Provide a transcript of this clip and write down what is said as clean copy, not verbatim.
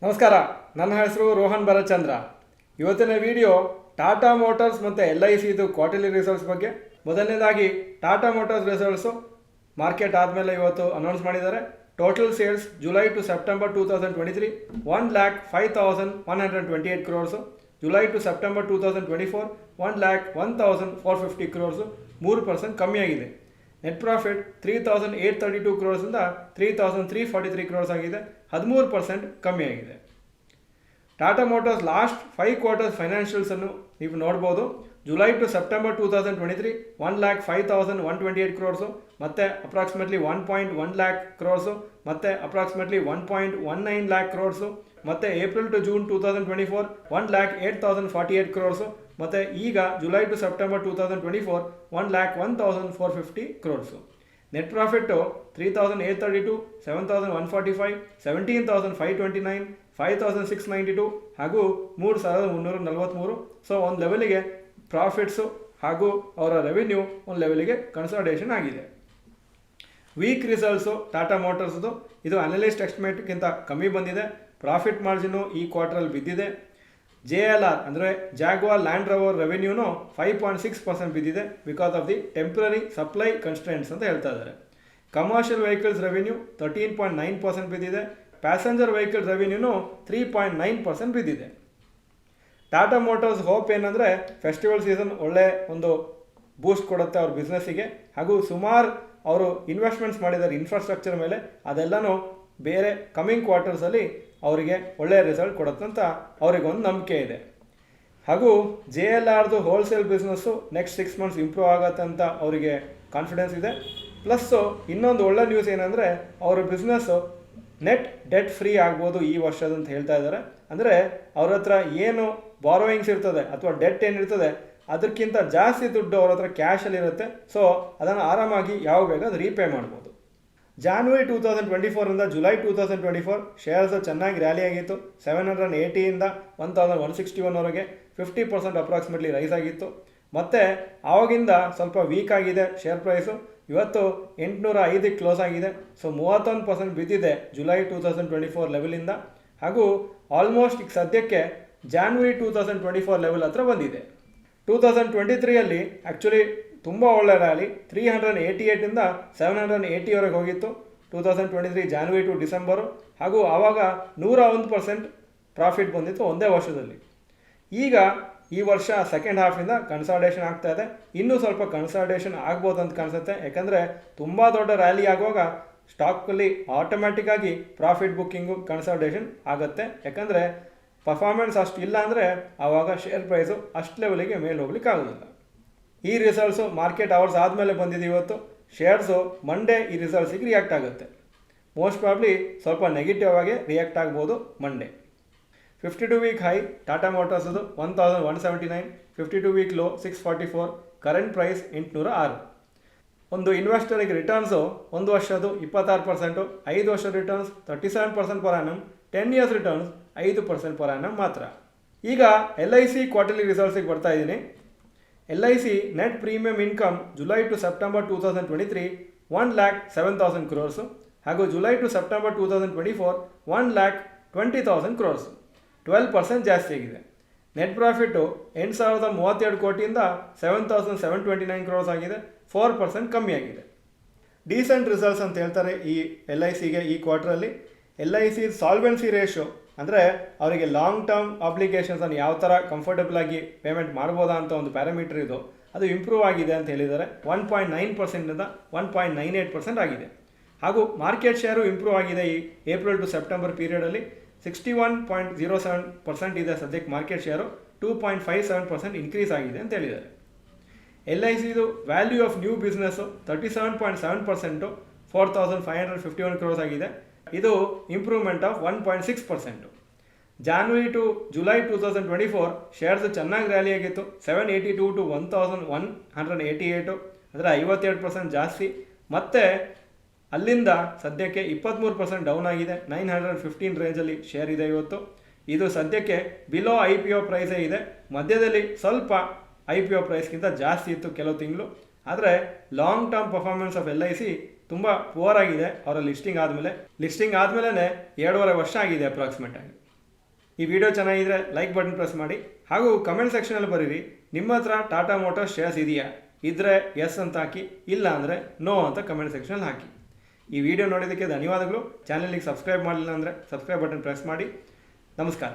ನಮಸ್ಕಾರ, ನನ್ನ ಹೆಸರು ರೋಹನ್ ಭರತ್ಚಂದ್ರ. ಇವತ್ತಿನ ವಿಡಿಯೋ ಟಾಟಾ ಮೋಟಾರ್ಸ್ ಮತ್ತು LICದು ಕ್ವಾರ್ಟರ್ಲಿ ರಿಸಲ್ಟ್ಸ್ ಬಗ್ಗೆ. ಮೊದಲನೇದಾಗಿ ಟಾಟಾ ಮೋಟಾರ್ಸ್ ರಿಸಲ್ಟ್ಸು ಮಾರ್ಕೆಟ್ ಆದಮೇಲೆ ಇವತ್ತು ಅನೌನ್ಸ್ ಮಾಡಿದ್ದಾರೆ. Total sales July to September 2023 1,05,128 crores. July to September 2024 1,01,450 crores, 3% ಕಮ್ಮಿಯಾಗಿದೆ. ನೆಟ್ ಪ್ರಾಫಿಟ್ 3,832 crores 3,343 crores ಆಗಿದೆ, 13% ಕಮ್ಮಿಯಾಗಿದೆ. ಟಾಟಾ ಮೋಟಾರ್ಸ್ ಲಾಸ್ಟ್ 5 quarters ಫೈನಾನ್ಷಿಯಲ್ಸನ್ನು ನೀವು ನೋಡ್ಬೋದು. ಜುಲೈ ಟು ಸೆಪ್ಟೆಂಬರ್ 2023 1,05,128 crores, ಮತ್ತು ಅಪ್ರಾಕ್ಸಿಮೇಟ್ಲಿ 1.1 lakh crores, ಮತ್ತು ಅಪ್ರಾಕ್ಸಿಮೇಟ್ಲಿ 1.19 lakh crores, ಮತ್ತು ಏಪ್ರಿಲ್ ಟು ಜೂನ್ 2024 1,08,048 crores, ಮತ್ತು ಈಗ July to September 2024 1,01,450 crores. Net profit 3,832, 7,145, 17,529, 5,692 ಹಾಗೂ 3,343. ಸೊ ಒಂದು ಲೆವೆಲಿಗೆ ಪ್ರಾಫಿಟ್ಸು ಹಾಗೂ ಅವರ ರೆವಿನ್ಯೂ ಒಂದು ಲೆವೆಲಿಗೆ ಕನ್ಸಾಲಿಡೇಷನ್ ಆಗಿದೆ. ವೀಕ್ ರಿಸಲ್ಟ್ಸು ಟಾಟಾ ಮೋಟಾರ್ಸ್ದು ಇದು ಅನಲಿಸ್ಟ್ ಎಸ್ಟಿಮೇಟ್ಗಿಂತ ಕಮ್ಮಿ ಬಂದಿದೆ. ಪ್ರಾಫಿಟ್ ಮಾರ್ಜಿನು ಈ ಕ್ವಾರ್ಟರಲ್ಲಿ ಬಿದ್ದಿದೆ. JLR ಅಂದರೆ ಜಾಗ್ವಾರ್ ಲ್ಯಾಂಡ್ ರೋವರ್ ರೆವೆನ್ಯೂನು 5.6% ಬಿದ್ದಿದೆ because of the temporary supply constraints ಅಂತ ಹೇಳ್ತಾ ಇದ್ದಾರೆ. ಕಮರ್ಷಿಯಲ್ ವೆಹಿಕಲ್ಸ್ ರೆವೆನ್ಯೂ 13.9% ಬಿದ್ದಿದೆ. ಪ್ಯಾಸೆಂಜರ್ ವೆಹಿಕಲ್ ರೆವೆನ್ಯೂನು 3.9% ಬಿದ್ದಿದೆ. ಟಾಟಾ ಮೋಟಾರ್ಸ್ ಹೋಪ್ ಏನಂದರೆ ಫೆಸ್ಟಿವಲ್ ಸೀಸನ್ ಒಳ್ಳೆ ಒಂದು ಬೂಸ್ಟ್ ಕೊಡುತ್ತೆ ಅವ್ರ ಬಿಸ್ನೆಸ್ಸಿಗೆ, ಹಾಗೂ ಸುಮಾರು ಅವರು ಇನ್ವೆಸ್ಟ್ಮೆಂಟ್ಸ್ ಮಾಡಿದ್ದಾರೆ ಇನ್ಫ್ರಾಸ್ಟ್ರಕ್ಚರ್ ಮೇಲೆ, ಅದೆಲ್ಲನೂ ಬೇರೆ ಕಮಿಂಗ್ ಕ್ವಾರ್ಟರ್ಸಲ್ಲಿ ಅವರಿಗೆ ಒಳ್ಳೆಯ ರಿಸಲ್ಟ್ ಕೊಡುತ್ತಂತ ಅವರಿಗೊಂದು ನಂಬಿಕೆ ಇದೆ. ಹಾಗೂ JLRದು wholesale business next 6 months improve ಆಗುತ್ತೆ ಅಂತ ಅವರಿಗೆ ಕಾನ್ಫಿಡೆನ್ಸ್ ಇದೆ. ಪ್ಲಸ್ಸು ಇನ್ನೊಂದು ಒಳ್ಳೆ ನ್ಯೂಸ್ ಏನಂದರೆ ಅವರ ಬಿಸ್ನೆಸ್ಸು ನೆಟ್ ಡೆಟ್ ಫ್ರೀ ಆಗ್ಬೋದು ಈ ವರ್ಷದಂತ ಹೇಳ್ತಾ ಇದ್ದಾರೆ. ಅಂದರೆ ಅವ್ರ ಹತ್ರ ಏನು ಬಾರೋಯಿಂಗ್ಸ್ ಇರ್ತದೆ ಅಥವಾ ಡೆಟ್ ಏನಿರ್ತದೆ ಅದಕ್ಕಿಂತ ಜಾಸ್ತಿ ದುಡ್ಡು ಅವ್ರ ಹತ್ರ ಕ್ಯಾಶಲ್ಲಿರುತ್ತೆ. ಸೊ ಅದನ್ನು ಆರಾಮಾಗಿ ಯಾವ ಬೇಗ ಅದು ರೀಪೇ ಮಾಡ್ಬೋದು. ಜಾನ್ವರಿ 2024 ಜುಲೈ 2024 ಶೇರ್ಸ್ ಚೆನ್ನಾಗಿ ರ್ಯಾಲಿ ಆಗಿತ್ತು. 780 1,161ವರೆಗೆ 50% ಅಪ್ರಾಕ್ಸಿಮೇಟ್ಲಿ ರೈಸ್ ಆಗಿತ್ತು. ಮತ್ತು ಆವಾಗಿಂದ ಸ್ವಲ್ಪ ವೀಕ್ ಆಗಿದೆ ಶೇರ್ ಪ್ರೈಸು. ಇವತ್ತು 805ಕ್ಕೆ ಕ್ಲೋಸ್ ಆಗಿದೆ. ಸೊ 31% ಬಿದ್ದಿದೆ ಜುಲೈ 2024 ಲೆವೆಲಿಂದ. ಹಾಗೂ ಆಲ್ಮೋಸ್ಟ್ ಈಗ ಸದ್ಯಕ್ಕೆ ಜಾನ್ವರಿ 2024 ಲೆವೆಲ್ ಹತ್ರ ಬಂದಿದೆ. 2023 ಆ್ಯಕ್ಚುಲಿ ತುಂಬ ಒಳ್ಳೆ ರ್ಯಾಲಿ 388 780ವರೆಗೆ ಹೋಗಿತ್ತು 2023 ಜಾನ್ವರಿ ಟು ಡಿಸೆಂಬರು. ಹಾಗೂ ಆವಾಗ 101% ಪ್ರಾಫಿಟ್ ಬಂದಿತ್ತು ಒಂದೇ ವರ್ಷದಲ್ಲಿ. ಈಗ ಈ ವರ್ಷ ಸೆಕೆಂಡ್ ಹಾಫಿಂದ ಕನ್ಸಾಲಿಡೇಷನ್ ಆಗ್ತಾ ಇದೆ. ಇನ್ನೂ ಸ್ವಲ್ಪ ಕನ್ಸಾಲಿಡೇಷನ್ ಆಗ್ಬೋದು ಅಂತ ಕಾಣಿಸುತ್ತೆ. ಯಾಕಂದರೆ ತುಂಬ ದೊಡ್ಡ ರ್ಯಾಲಿ ಆಗುವಾಗ ಸ್ಟಾಕಲ್ಲಿ ಆಟೋಮ್ಯಾಟಿಕ್ಕಾಗಿ ಪ್ರಾಫಿಟ್ ಬುಕ್ಕಿಂಗು ಕನ್ಸಾಲಿಡೇಷನ್ ಆಗುತ್ತೆ. ಯಾಕಂದರೆ ಪರ್ಫಾರ್ಮೆನ್ಸ್ ಅಷ್ಟು ಇಲ್ಲ ಅಂದರೆ ಆವಾಗ ಶೇರ್ ಪ್ರೈಸು ಅಷ್ಟು ಲೆವೆಲಿಗೆ ಮೇಲೆ ಹೋಗ್ಲಿಕ್ಕೆ ಆಗೋದಿಲ್ಲ. ಈ ರಿಸಲ್ಟ್ಸು ಮಾರ್ಕೆಟ್ ಅವರ್ಸ್ ಆದಮೇಲೆ ಬಂದಿದೆ. ಇವತ್ತು ಶೇರ್ಸು ಮಂಡೇ ಈ ರಿಸಲ್ಟ್ಸಿಗೆ ರಿಯಾಕ್ಟ್ ಆಗುತ್ತೆ. ಮೋಸ್ಟ್ ಪ್ರಾಬ್ಲಿ ಸ್ವಲ್ಪ ನೆಗೆಟಿವ್ ಆಗಿ ರಿಯಾಕ್ಟ್ ಆಗ್ಬೋದು ಮಂಡೇ. 52 ವೀಕ್ ಹೈ ಟಾಟಾ ಮೋಟಾರ್ಸದು 1,179, 52 ವೀಕ್ ಲೋ 644, ಕರೆಂಟ್ ಪ್ರೈಸ್ 806. ಒಂದು ಇನ್ವೆಸ್ಟರಿಗೆ ರಿಟರ್ನ್ಸು 1 ವರ್ಷದ್ದು 26%, 5 ವರ್ಷ returns 37% per annum, 10 years returns 5% per annum ಮಾತ್ರ. ಈಗ LIC ಕ್ವಾರ್ಟರ್ಲಿ ರಿಸಲ್ಟ್ಸಿಗೆ ಬರ್ತಾ ಇದ್ದೀನಿ. LIC net premium income July to September 2023 1,07,000 crores, ಹಾಗೂ ಜುಲೈ ಟು ಸೆಪ್ಟೆಂಬರ್ 2024 1,20,000 crores, 12% ಜಾಸ್ತಿ ಆಗಿದೆ. ನೆಟ್ ಪ್ರಾಫಿಟ್ಟು 8,032 ಕೋಟಿಯಿಂದ 7,729 crores ಆಗಿದೆ, 4% ಕಮ್ಮಿ ಆಗಿದೆ. ಡೀಸೆಂಟ್ ರಿಸಲ್ಟ್ಸ್ ಅಂತ ಹೇಳ್ತಾರೆ ಈ LICಗೆ ಈ ಕ್ವಾರ್ಟ್ರಲ್ಲಿ. LIC ಸಾಲ್ವೆನ್ಸಿ ರೇಷಿಯೋ ಅಂದರೆ ಅವರಿಗೆ ಲಾಂಗ್ ಟರ್ಮ್ ಅಪ್ಲಿಕೇಶನ್ಸನ್ನು ಯಾವ ಥರ ಕಂಫರ್ಟಬಲ್ ಆಗಿ ಪೇಮೆಂಟ್ ಮಾಡ್ಬೋದಾ ಅಂತ ಒಂದು ಪ್ಯಾರಾಮೀಟರ್ ಇದು, ಅದು ಇಂಪ್ರೂವ್ ಆಗಿದೆ ಅಂತ ಹೇಳಿದ್ದಾರೆ. 1.9% 1.98% ಆಗಿದೆ. ಹಾಗೂ ಮಾರ್ಕೆಟ್ ಶೇರು ಇಂಪ್ರೂವ್ ಆಗಿದೆ ಈ ಏಪ್ರಿಲ್ ಟು ಸೆಪ್ಟೆಂಬರ್ ಪೀರಿಯಡಲ್ಲಿ. 61.07% ಇದೆ ಸದ್ಯಕ್ಕೆ ಮಾರ್ಕೆಟ್ ಶೇರು, 2.57% ಇನ್ಕ್ರೀಸ್ ಆಗಿದೆ ಅಂತ ಹೇಳಿದ್ದಾರೆ. LICದು value of new business 37.7%, 4,551 crores ಆಗಿದೆ. ಇದು improvement of 1.6%. January to July 2024 shares ಚೆನ್ನಾಗಿ ರ್ಯಾಲಿ ಆಗಿತ್ತು. 782 to 1,188 ಅಂದರೆ 52% ಜಾಸ್ತಿ. ಮತ್ತು ಅಲ್ಲಿಂದ ಸದ್ಯಕ್ಕೆ 23% ಡೌನ್ ಆಗಿದೆ. 915 ರೇಂಜಲ್ಲಿ ಶೇರ್ ಇದೆ ಇವತ್ತು. ಇದು ಸದ್ಯಕ್ಕೆ ಬಿಲೋ IPO ಪ್ರೈಸೇ ಇದೆ. ಮಧ್ಯದಲ್ಲಿ ಸ್ವಲ್ಪ IPO ಪ್ರೈಸ್ಗಿಂತ ಜಾಸ್ತಿ ಇತ್ತು ಕೆಲವು ತಿಂಗಳು. ಆದರೆ long term performance of LIC ತುಂಬ ಪುವರ್ ಆಗಿದೆ ಅವರ ಲಿಸ್ಟಿಂಗ್ ಆದಮೇಲೆ. ಲಿಸ್ಟಿಂಗ್ ಆದಮೇಲೆ 2.5 ವರ್ಷ ಆಗಿದೆ ಅಪ್ರಾಕ್ಸಿಮೇಟ್ ಆಗಿ. ಈ ವಿಡಿಯೋ ಚೆನ್ನಾಗಿದ್ರೆ ಲೈಕ್ ಬಟನ್ ಪ್ರೆಸ್ ಮಾಡಿ ಹಾಗೂ ಕಮೆಂಟ್ ಸೆಕ್ಷನಲ್ಲಿ ಬರೀರಿ ನಿಮ್ಮ ಹತ್ರ ಟಾಟಾ ಮೋಟಾರ್ಸ್ ಶೇರ್ಸ್ ಇದೆಯಾ, ಇದ್ದರೆ ಎಸ್ ಅಂತ ಹಾಕಿ, ಇಲ್ಲ ಅಂದರೆ ನೋ ಅಂತ ಕಮೆಂಟ್ ಸೆಕ್ಷನಲ್ಲಿ ಹಾಕಿ. ಈ ವಿಡಿಯೋ ನೋಡೋದಕ್ಕೆ ಧನ್ಯವಾದಗಳು. ಚಾನಲಿಗೆ ಸಬ್ಸ್ಕ್ರೈಬ್ ಮಾಡಲಿಲ್ಲ ಅಂದರೆ ಸಬ್ಸ್ಕ್ರೈಬ್ ಬಟನ್ ಪ್ರೆಸ್ ಮಾಡಿ. ನಮಸ್ಕಾರ.